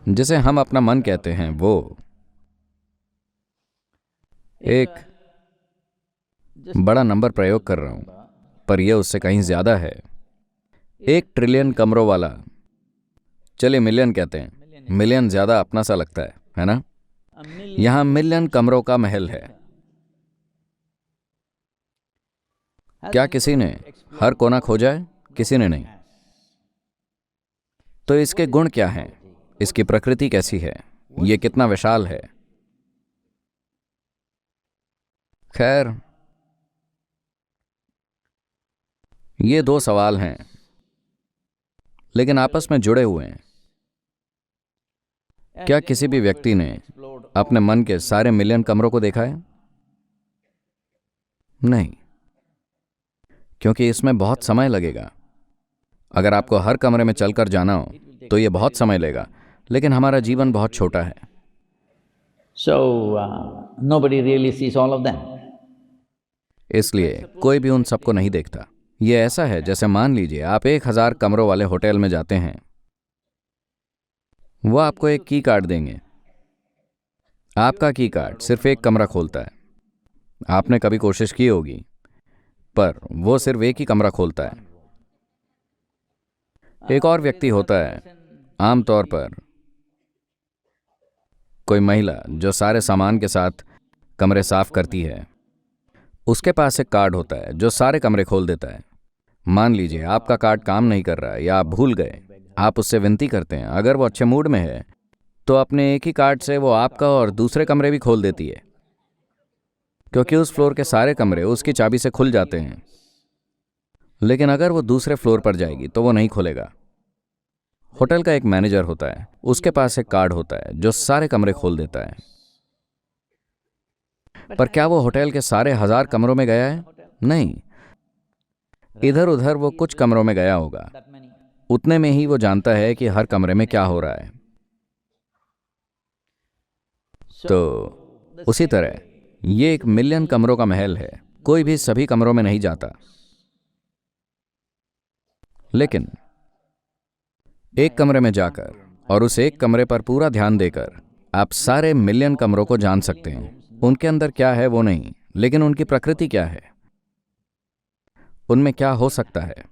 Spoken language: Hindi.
जिसे हम अपना मन कहते हैं, वो एक बड़ा नंबर प्रयोग कर रहा हूं, पर यह उससे कहीं ज्यादा है। 1 ट्रिलियन कमरों वाला, चलिए मिलियन कहते हैं, मिलियन ज्यादा अपना सा लगता है ना? यहां मिलियन कमरों का महल है। क्या किसी ने हर कोना खोजा है? किसी ने नहीं। तो इसके गुण क्या हैं? इसकी प्रकृति कैसी है? ये कितना विशाल है? खैर, ये 2 सवाल हैं, लेकिन आपस में जुड़े हुए हैं। क्या किसी भी व्यक्ति ने अपने मन के सारे मिलियन कमरों को देखा है? नहीं, क्योंकि इसमें बहुत समय लगेगा। अगर आपको हर कमरे में चलकर जाना हो तो यह बहुत समय लेगा, लेकिन हमारा जीवन बहुत छोटा है। So nobody really sees all of them. इसलिए कोई भी उन सबको नहीं देखता। यह ऐसा है जैसे मान लीजिए आप 1000 कमरों वाले होटल में जाते हैं। वो आपको एक की कार्ड देंगे। आपका की कार्ड सिर्फ एक कमरा खोलता है। आपने कभी कोशिश की होगी, पर वो सिर्फ एक ही कमरा खोलता है। एक और व्यक्ति होता है, आमतौर पर कोई महिला जो सारे सामान के साथ कमरे साफ करती है। उसके पास एक कार्ड होता है जो सारे कमरे खोल देता है। मान लीजिए आपका कार्ड काम नहीं कर रहा है या आप भूल गए। आप उससे विनती करते हैं। अगर वो अच्छे मूड में है तो अपने एक ही कार्ड से वो आपका और दूसरे कमरे भी खोल देती है, क्योंकि उस फ्लोर के सारे कमरे उसकी चाबी से खुल जाते हैं। लेकिन अगर वो दूसरे फ्लोर पर जाएगी तो वो नहीं खुलेगा। होटल का एक मैनेजर होता है, उसके पास एक कार्ड होता है जो सारे कमरे खोल देता है। पर क्या वो होटल के सारे 1000 कमरों में गया है? नहीं, इधर उधर वो कुछ कमरों में गया होगा। उतने में ही वो जानता है कि हर कमरे में क्या हो रहा है। तो उसी तरह ये 1 मिलियन कमरों का महल है। कोई भी सभी कमरों में नहीं जाता, लेकिन एक कमरे में जाकर और उस एक कमरे पर पूरा ध्यान देकर आप सारे मिलियन कमरों को जान सकते हैं। उनके अंदर क्या है वो नहीं, लेकिन उनकी प्रकृति क्या है, उनमें क्या हो सकता है।